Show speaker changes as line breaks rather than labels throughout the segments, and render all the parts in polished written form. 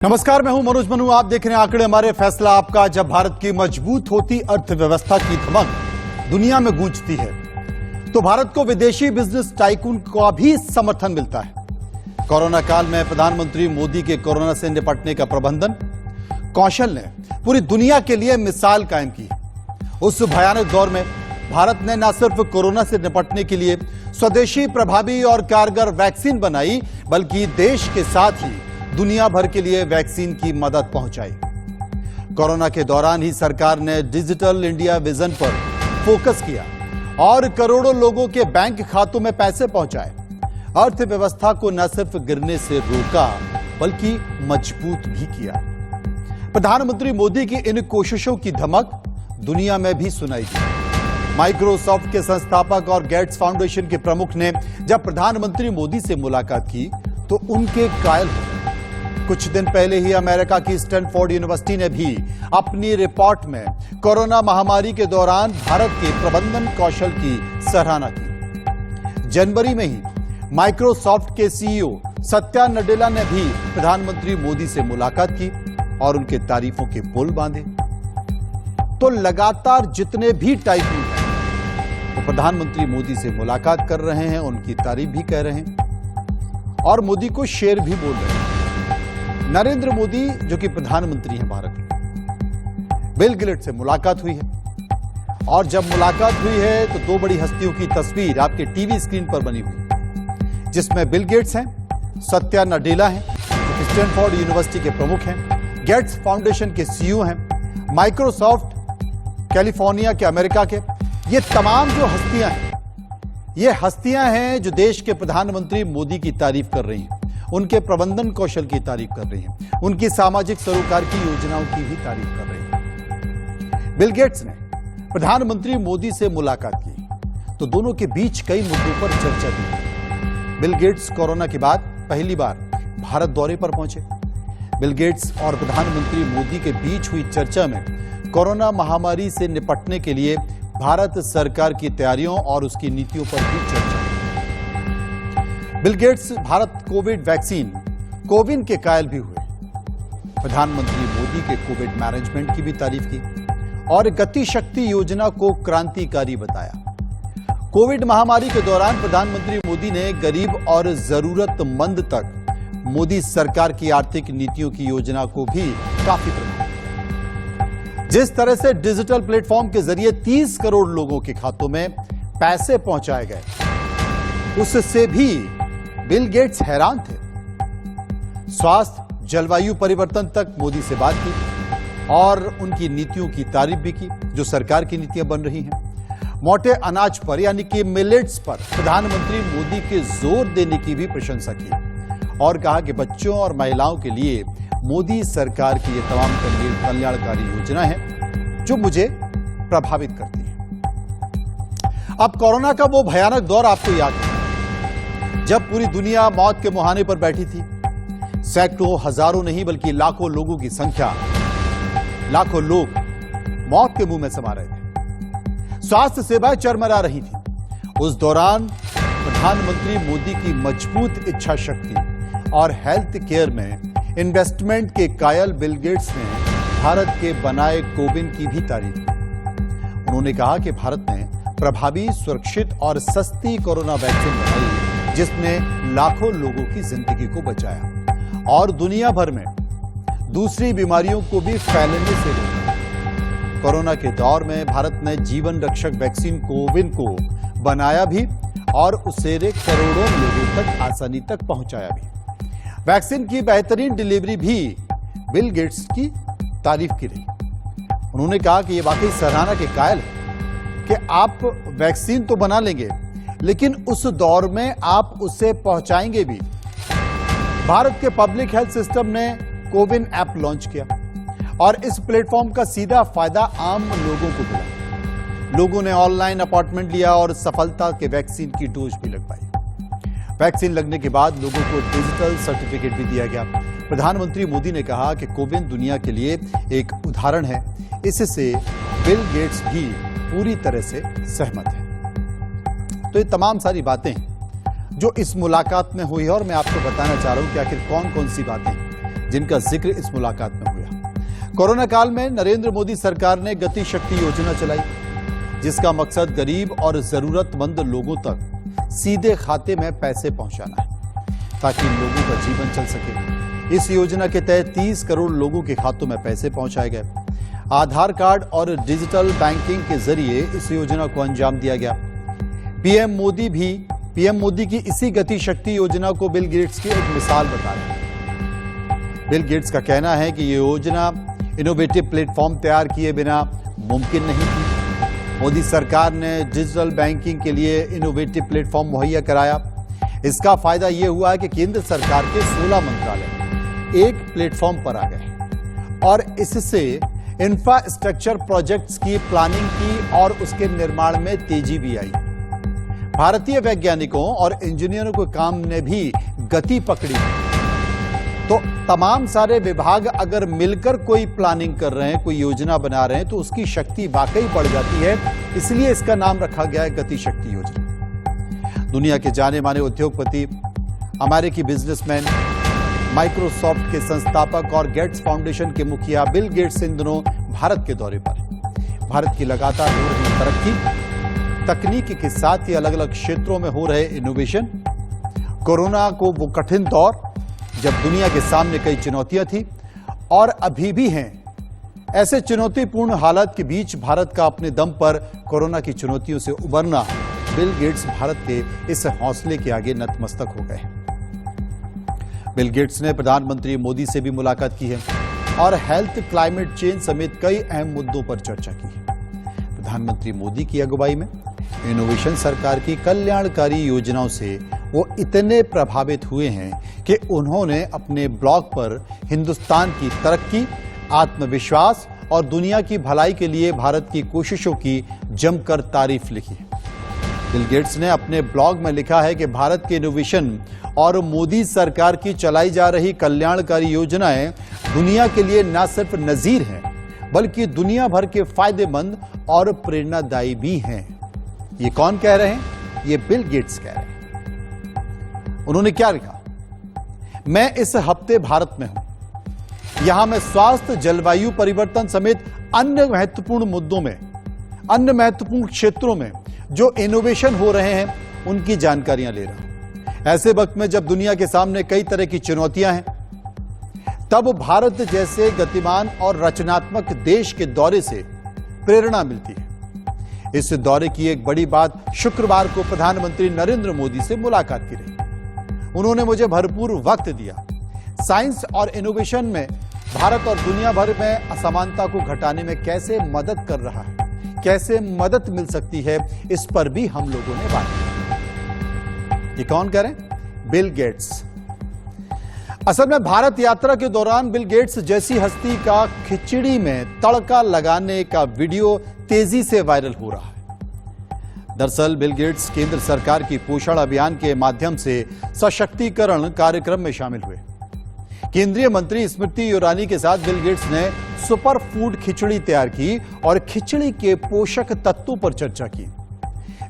नमस्कार, मैं हूं मनोज मनु। आप देख रहे हैं आंकड़े हमारे, फैसला आपका। जब भारत की मजबूत होती अर्थव्यवस्था की धमक दुनिया में गूंजती है तो भारत को विदेशी बिजनेस टाइकून का भी समर्थन मिलता है। कोरोना काल में प्रधानमंत्री मोदी के कोरोना से निपटने का प्रबंधन कौशल ने पूरी दुनिया के लिए मिसाल कायम की। उस भयानक दौर में भारत ने न सिर्फ कोरोना से निपटने के लिए स्वदेशी प्रभावी और कारगर वैक्सीन बनाई, बल्कि देश के साथ ही दुनिया भर के लिए वैक्सीन की मदद पहुंचाई। कोरोना के दौरान ही सरकार ने डिजिटल इंडिया विजन पर फोकस किया और करोड़ों लोगों के बैंक खातों में पैसे पहुंचाए। अर्थव्यवस्था को न सिर्फ गिरने से रोका, बल्कि मजबूत भी किया। प्रधानमंत्री मोदी की इन कोशिशों की धमक दुनिया में भी सुनाई दी। माइक्रोसॉफ्ट के संस्थापक और गेट्स फाउंडेशन के प्रमुख ने जब प्रधानमंत्री मोदी से मुलाकात की तो उनके कायल हो गए। कुछ दिन पहले ही अमेरिका की स्टैनफोर्ड यूनिवर्सिटी ने भी अपनी रिपोर्ट में कोरोना महामारी के दौरान भारत के प्रबंधन कौशल की सराहना की। जनवरी में ही माइक्रोसॉफ्ट के सीईओ सत्या नडेला ने भी प्रधानमंत्री मोदी से मुलाकात की और उनके तारीफों के पुल बांधे। तो लगातार जितने भी टाइकून हैं वो प्रधानमंत्री मोदी से मुलाकात कर रहे हैं, उनकी तारीफ भी कह रहे हैं और मोदी को शेर भी बोल रहे हैं। नरेंद्र मोदी, जो कि प्रधानमंत्री हैं भारत के, बिल गेट्स से मुलाकात हुई है और जब मुलाकात हुई है तो दो बड़ी हस्तियों की तस्वीर आपके टीवी स्क्रीन पर बनी हुई, जिसमें बिल गेट्स हैं, सत्या नडेला हैं, जो स्टैनफोर्ड यूनिवर्सिटी के प्रमुख हैं, गेट्स फाउंडेशन के सीईओ हैं, माइक्रोसॉफ्ट कैलिफोर्निया के अमेरिका के। ये तमाम जो हस्तियां हैं, ये हस्तियां हैं जो देश के प्रधानमंत्री मोदी की तारीफ कर रही हैं, उनके प्रबंधन कौशल की तारीफ कर रही हैं, उनकी सामाजिक सरोकार की योजनाओं की भी तारीफ कर रही हैं। बिल गेट्स ने प्रधानमंत्री मोदी से मुलाकात की तो दोनों के बीच कई मुद्दों पर चर्चा की। बिल गेट्स कोरोना के बाद पहली बार भारत दौरे पर पहुंचे। बिल गेट्स और प्रधानमंत्री मोदी के बीच हुई चर्चा में कोरोना महामारी से निपटने के लिए भारत सरकार की तैयारियों और उसकी नीतियों पर भी चर्चा। Bill Gates Bharat Covid vaccine CoWIN के कायल भी हुए। प्रधानमंत्री मोदी के कोविड मैनेजमेंट की भी तारीफ की और गति शक्ति योजना को क्रांतिकारी बताया। कोविड महामारी के दौरान प्रधानमंत्री मोदी ने गरीब और जरूरतमंद तक मोदी सरकार की आर्थिक नीतियों की योजना को भी काफी प्रभावित किया। जिस तरह से डिजिटल प्लेटफॉर्म के जरिए 30 करोड़ लोगों के खातों में पैसे पहुंचाए गए, उससे भी बिल गेट्स हैरान थे। स्वास्थ्य, जलवायु परिवर्तन तक मोदी से बात की और उनकी नीतियों की तारीफ भी की, जो सरकार की नीतियां बन रही हैं। मोटे अनाज पर यानी कि मिलेट्स पर प्रधानमंत्री मोदी के जोर देने की भी प्रशंसा की और कहा कि बच्चों और महिलाओं के लिए मोदी सरकार की ये तमाम कल्याणकारी योजना है जो मुझे प्रभावित करती है। अब कोरोना का वो भयानक दौर आपको याद है जब पूरी दुनिया मौत के मुहाने पर बैठी थी। सैकड़ों, हजारों नहीं बल्कि लाखों लोगों की संख्या, लाखों लोग मौत के मुंह में समा रहे थे। स्वास्थ्य सेवाएं चरमरा रही थी। उस दौरान प्रधानमंत्री मोदी की मजबूत इच्छा शक्ति और हेल्थ केयर में इन्वेस्टमेंट के कायल बिल गेट्स ने भारत के बनाए कोविन की भी तारीफ की। उन्होंने कहा कि भारत ने प्रभावी, सुरक्षित और सस्ती कोरोना वैक्सीन बनाई जिसने लाखों लोगों की जिंदगी को बचाया और दुनिया भर में दूसरी बीमारियों को भी फैलने से रोका। कोरोना के दौर में भारत ने जीवन रक्षक वैक्सीन कोविन को बनाया भी और उसे करोड़ों लोगों तक आसानी तक पहुंचाया भी। वैक्सीन की बेहतरीन डिलीवरी भी बिल गेट्स की तारीफ की रही। उन्होंने कहा कि यह वाकई सराहना के कायल है कि आप वैक्सीन तो बना लेंगे, लेकिन उस दौर में आप उसे पहुंचाएंगे भी। भारत के पब्लिक हेल्थ सिस्टम ने कोविन ऐप लॉन्च किया और इस प्लेटफॉर्म का सीधा फायदा आम लोगों को मिला। लोगों ने ऑनलाइन अपॉइंटमेंट लिया और सफलता के वैक्सीन की डोज भी लगवाई। वैक्सीन लगने के बाद लोगों को डिजिटल सर्टिफिकेट भी दिया गया। प्रधानमंत्री मोदी ने कहा कि कोविन दुनिया के लिए एक उदाहरण है। इससे बिल गेट्स भी पूरी तरह से सहमत है। तो ये तमाम सारी बातें जो इस मुलाकात में हुई है और मैं आपको बताना चाह रहा हूं कि आखिर कौन कौन सी बातें जिनका जिक्र इस मुलाकात में हुआ। कोरोना काल में नरेंद्र मोदी सरकार ने गति शक्ति योजना चलाई, जिसका मकसद गरीब और जरूरतमंद लोगों तक सीधे खाते में पैसे पहुंचाना है, ताकि लोगों का जीवन चल सके। इस योजना के तहत 30 करोड़ लोगों के खातों में पैसे पहुंचाए गए। आधार कार्ड और डिजिटल बैंकिंग के जरिए इस योजना को अंजाम दिया गया। पीएम मोदी की इसी गति शक्ति योजना को बिल गेट्स की एक मिसाल बता रहे हैं। बिल गेट्स का कहना है कि ये योजना इनोवेटिव प्लेटफॉर्म तैयार किए बिना मुमकिन नहीं थी। मोदी सरकार ने डिजिटल बैंकिंग के लिए इनोवेटिव प्लेटफॉर्म मुहैया कराया। इसका फायदा यह हुआ है कि केंद्र सरकार के 16 मंत्रालय एक प्लेटफॉर्म पर आ गए और इससे इंफ्रास्ट्रक्चर प्रोजेक्ट्स की प्लानिंग की और उसके निर्माण में तेजी भी आई। भारतीय वैज्ञानिकों और इंजीनियरों के काम ने भी गति पकड़ी। तो तमाम सारे विभाग अगर मिलकर कोई प्लानिंग कर रहे हैं, कोई योजना बना रहे हैं, तो उसकी शक्ति वाकई बढ़ जाती है। इसलिए इसका नाम रखा गया है गति शक्ति योजना। दुनिया के जाने माने उद्योगपति, अमेरिकी बिजनेसमैन, माइक्रोसॉफ्ट के संस्थापक और गेट्स फाउंडेशन के मुखिया बिल गेट्स इन दिनों भारत के दौरे पर। भारत की लगातार हो रही तरक्की, तकनीकी के साथ ही अलग अलग क्षेत्रों में हो रहे इनोवेशन, कोरोना को वो कठिन दौर जब दुनिया के सामने कई चुनौतियां थी और अभी भी हैं, ऐसे चुनौतीपूर्ण हालात के बीच भारत का अपने दम पर कोरोना की चुनौतियों से उबरना, बिल गेट्स भारत के इस हौसले के आगे नतमस्तक हो गए। बिल गेट्स ने प्रधानमंत्री मोदी से भी मुलाकात की है और हेल्थ, क्लाइमेट चेंज समेत कई अहम मुद्दों पर चर्चा की है। प्रधानमंत्री मोदी की अगुवाई में इनोवेशन सरकार की कल्याणकारी योजनाओं से वो इतने प्रभावित हुए हैं कि उन्होंने अपने ब्लॉग पर हिंदुस्तान की तरक्की, आत्मविश्वास और दुनिया की भलाई के लिए भारत की कोशिशों की जमकर तारीफ लिखी है। बिल गेट्स ने अपने ब्लॉग में लिखा है कि भारत के इनोवेशन और मोदी सरकार की चलाई जा रही कल्याणकारी योजनाएं दुनिया के लिए न सिर्फ नजीर हैं, बल्कि दुनिया भर के फायदेमंद और प्रेरणादायी भी हैं। ये कौन कह रहे हैं? ये बिल गेट्स कह रहे हैं। उन्होंने क्या लिखा? मैं इस हफ्ते भारत में हूं। यहां मैं स्वास्थ्य, जलवायु परिवर्तन समेत अन्य महत्वपूर्ण मुद्दों में, अन्य महत्वपूर्ण क्षेत्रों में जो इनोवेशन हो रहे हैं, उनकी जानकारियां ले रहा हूं। ऐसे वक्त में जब दुनिया के सामने कई तरह की चुनौतियां हैं, तब भारत जैसे गतिमान और रचनात्मक देश के दौरे से प्रेरणा मिलती है। इस दौरे की एक बड़ी बात शुक्रवार को प्रधानमंत्री नरेंद्र मोदी से मुलाकात की रही। उन्होंने मुझे भरपूर वक्त दिया। साइंस और इनोवेशन में भारत और दुनिया भर में असमानता को घटाने में कैसे मदद कर रहा है, कैसे मदद मिल सकती है, इस पर भी हम लोगों ने बात की। ये कौन कह रहे हैं? Bill Gates. असल में भारत यात्रा के दौरान बिल गेट्स जैसी हस्ती का खिचड़ी में तड़का लगाने का वीडियो तेजी से वायरल हो रहा है। दरअसल बिल गेट्स केंद्र सरकार की पोषण अभियान के माध्यम से सशक्तिकरण कार्यक्रम में शामिल हुए। केंद्रीय मंत्री स्मृति ईरानी के साथ बिल गेट्स ने सुपर फूड खिचड़ी तैयार की और खिचड़ी के पोषक तत्वों पर चर्चा की।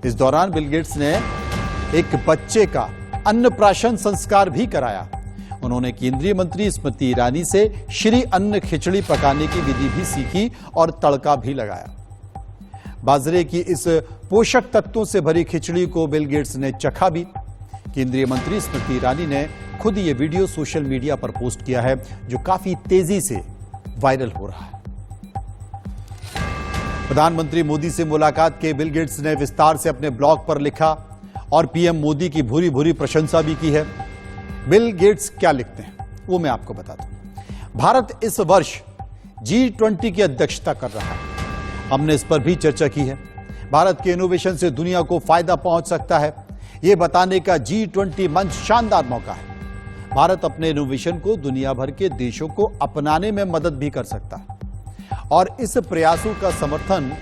इस दौरान बिल गेट्स ने एक बच्चे का अन्नप्राशन संस्कार भी कराया। उन्होंने केंद्रीय मंत्री स्मृति ईरानी से श्री अन्न खिचड़ी पकाने की विधि भी सीखी और तड़का भी लगाया। बाजरे की इस पोषक तत्वों से भरी खिचड़ी को बिल गेट्स ने चखा भी। केंद्रीय मंत्री स्मृति ईरानी ने खुद ये वीडियो सोशल मीडिया पर पोस्ट किया है, जो काफी तेजी से वायरल हो रहा है। प्रधानमंत्री मोदी से मुलाकात के बिल गेट्स ने विस्तार से अपने ब्लॉग पर लिखा और पीएम मोदी की भूरी भूरी प्रशंसा भी की है। बिल गेट्स क्या लिखते हैं वो मैं आपको बताता हूं। भारत इस वर्ष G20 की अध्यक्षता कर रहा है। हमने इस पर भी चर्चा की है। भारत के इनोवेशन से दुनिया को फायदा पहुंच सकता है, यह बताने का G20 मंच शानदार मौका है। भारत अपने इनोवेशन को दुनिया भर के देशों को अपनाने में मदद भी कर सकता है और इस प्रयासों का समर्थन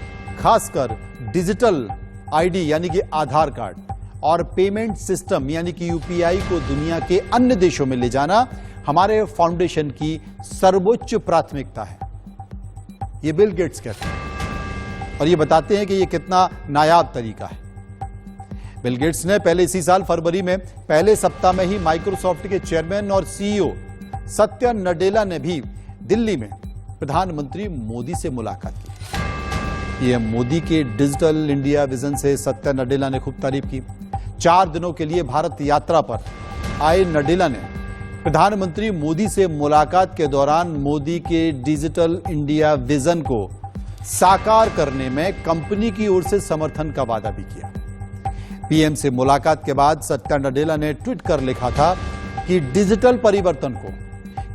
खासकर डिजिटल आईडी यानी कि आधार कार्ड और पेमेंट सिस्टम यानी कि यूपीआई को दुनिया के अन्य देशों में ले जाना हमारे फाउंडेशन की सर्वोच्च प्राथमिकता है। ये बिल गेट्स कहते हैं और ये बताते हैं कि ये कितना नायाब तरीका है। बिल गेट्स ने पहले इसी साल फरवरी में पहले सप्ताह में ही माइक्रोसॉफ्ट के चेयरमैन और सीईओ सत्या नडेला ने भी दिल्ली में प्रधानमंत्री मोदी से मुलाकात की। पीएम मोदी के डिजिटल इंडिया विजन से सत्या नडेला ने खूब तारीफ की। 4 दिनों के लिए भारत यात्रा पर आए नडेला ने प्रधानमंत्री मोदी से मुलाकात के दौरान मोदी के डिजिटल इंडिया विजन को साकार करने में कंपनी की ओर से समर्थन का वादा भी किया। पीएम से मुलाकात के बाद सत्या नडेला ने ट्वीट कर लिखा था कि डिजिटल परिवर्तन को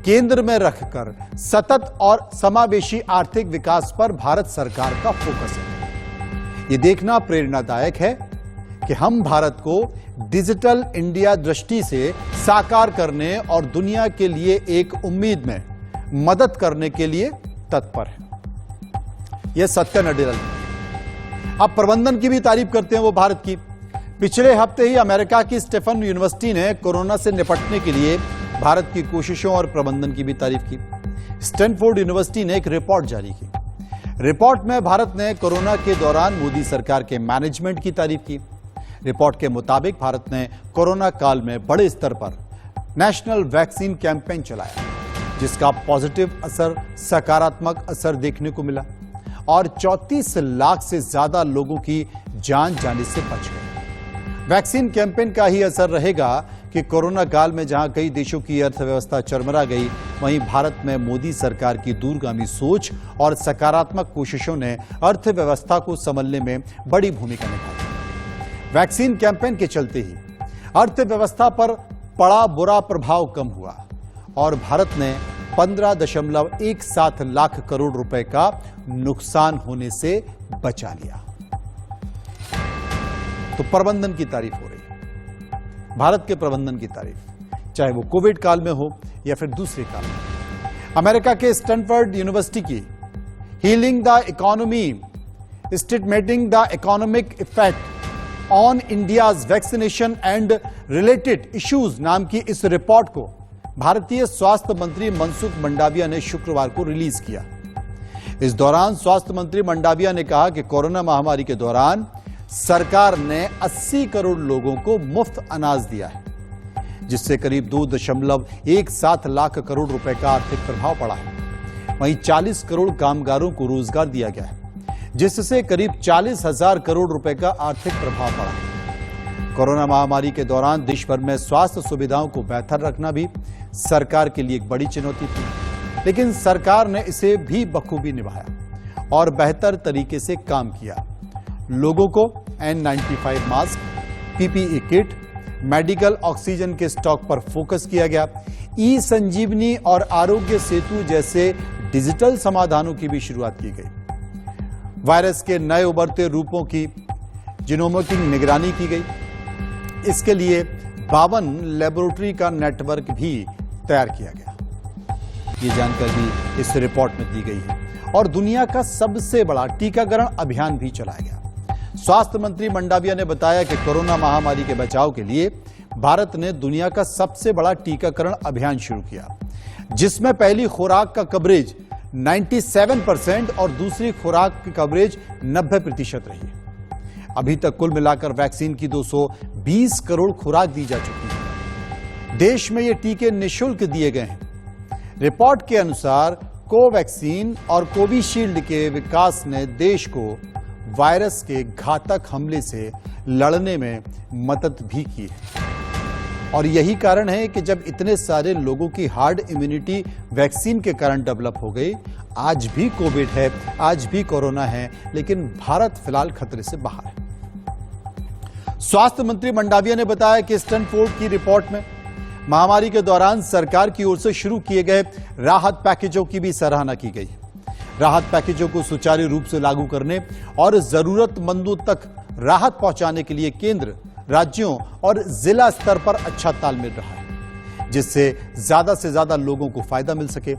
केंद्र में रखकर सतत और समावेशी आर्थिक विकास पर भारत सरकार का फोकस है। यह देखना प्रेरणादायक है कि हम भारत को डिजिटल इंडिया दृष्टि से साकार करने और दुनिया के लिए एक उम्मीद में मदद करने के लिए तत्पर है। यह सत्या नडेला ने। अब प्रबंधन की भी तारीफ करते हैं वो भारत की। पिछले हफ्ते ही अमेरिका की स्टेफन यूनिवर्सिटी ने कोरोना से निपटने के लिए भारत की कोशिशों और प्रबंधन की भी तारीफ की। स्टैनफोर्ड यूनिवर्सिटी ने एक रिपोर्ट जारी की। रिपोर्ट में भारत ने कोरोना के दौरान मोदी सरकार के मैनेजमेंट की तारीफ की। रिपोर्ट के मुताबिक भारत ने कोरोना काल में बड़े स्तर पर नेशनल वैक्सीन कैंपेन चलाया, जिसका पॉजिटिव असर, सकारात्मक असर देखने को मिला और 34 लाख से ज्यादा लोगों की जान जाने से बच गए। वैक्सीन कैंपेन का ही असर रहेगा कि कोरोना काल में जहां कई देशों की अर्थव्यवस्था चरमरा गई, वहीं भारत में मोदी सरकार की दूरगामी सोच और सकारात्मक कोशिशों ने अर्थव्यवस्था को संभालने में बड़ी भूमिका निभाई। वैक्सीन कैंपेन के चलते ही अर्थव्यवस्था पर पड़ा बुरा प्रभाव कम हुआ और भारत ने 15.17 लाख करोड़ रुपए का नुकसान होने से बचा लिया। तो प्रबंधन की तारीफ हो रही है, भारत के प्रबंधन की तारीफ, चाहे वो कोविड काल में हो या फिर दूसरे काल में। अमेरिका के स्टैनफोर्ड यूनिवर्सिटी की healing the economy, estimating the economic effect on India's vaccination and related issues नाम की इस रिपोर्ट को भारतीय स्वास्थ्य मंत्री मनसुख मंडाविया ने शुक्रवार को रिलीज किया। इस दौरान स्वास्थ्य मंत्री मंडाविया ने कहा कि कोरोना महामारी के दौरान सरकार ने 80 करोड़ लोगों को मुफ्त अनाज दिया है, जिससे करीब 2.17 लाख करोड़ रुपए का आर्थिक प्रभाव पड़ा है। वहीं 40 करोड़ कामगारों को रोजगार दिया गया है, जिससे करीब 40,000 करोड़ रुपए का आर्थिक प्रभाव पड़ा है। कोरोना महामारी के दौरान देश भर में स्वास्थ्य सुविधाओं को बेहतर रखना भी सरकार के लिए एक बड़ी चुनौती थी, लेकिन सरकार ने इसे भी बखूबी निभाया और बेहतर तरीके से काम किया। लोगों को N95 mask, PPE kit, medical oxygen के स्टॉक पर फोकस किया गया। ई संजीवनी और आरोग्य सेतु जैसे डिजिटल समाधानों की भी शुरुआत की गई। वायरस के नए उभरते रूपों की जीनोमिक निगरानी की गई। इसके लिए 52 लेबोरेटरी का नेटवर्क भी तैयार किया गया। ये जानकारी इस रिपोर्ट में दी गई है और दुनिया का सबसे बड़ा टीकाकरण अभियान भी चलाया गया। स्वास्थ्य मंत्री मंडाविया ने बताया कि कोरोना महामारी के बचाव के लिए भारत ने दुनिया का सबसे बड़ा टीकाकरण अभियान शुरू किया, जिसमें पहली खुराक का कवरेज 97% और दूसरी खुराक की कवरेज 90% रही है। अभी तक कुल मिलाकर वैक्सीन की 220 करोड़ खुराक दी जा चुकी है। देश में ये टीके निःशुल्क दिए गए हैं। रिपोर्ट के अनुसार कोवैक्सीन और कोविशील्ड के विकास ने देश को वायरस के घातक हमले से लड़ने में मदद भी की है। और यही कारण है कि जब इतने सारे लोगों की हार्ड इम्यूनिटी वैक्सीन के कारण डेवलप हो गई, आज भी कोविड है, आज भी कोरोना है, लेकिन भारत फिलहाल खतरे से बाहर है। स्वास्थ्य मंत्री मंडाविया ने बताया कि स्टैनफोर्ड की रिपोर्ट में महामारी के दौरान सरकार की ओर से शुरू किए गए राहत पैकेजों की भी सराहना की गई। राहत पैकेजों को सुचारू रूप से लागू करने और जरूरतमंदों तक राहत पहुंचाने के लिए केंद्र, राज्यों और जिला स्तर पर अच्छा तालमेल रहा है, जिससे ज्यादा से ज्यादा लोगों को फायदा मिल सके।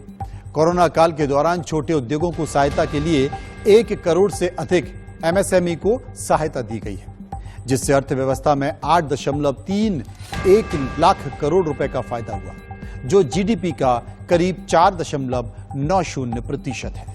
कोरोना काल के दौरान छोटे उद्योगों को सहायता के लिए 1 करोड़ से अधिक MSME को सहायता दी गई है, जिससे अर्थव्यवस्था में 8.31 लाख करोड़ रुपए का फायदा हुआ, जो GDP का करीब 4.90% है।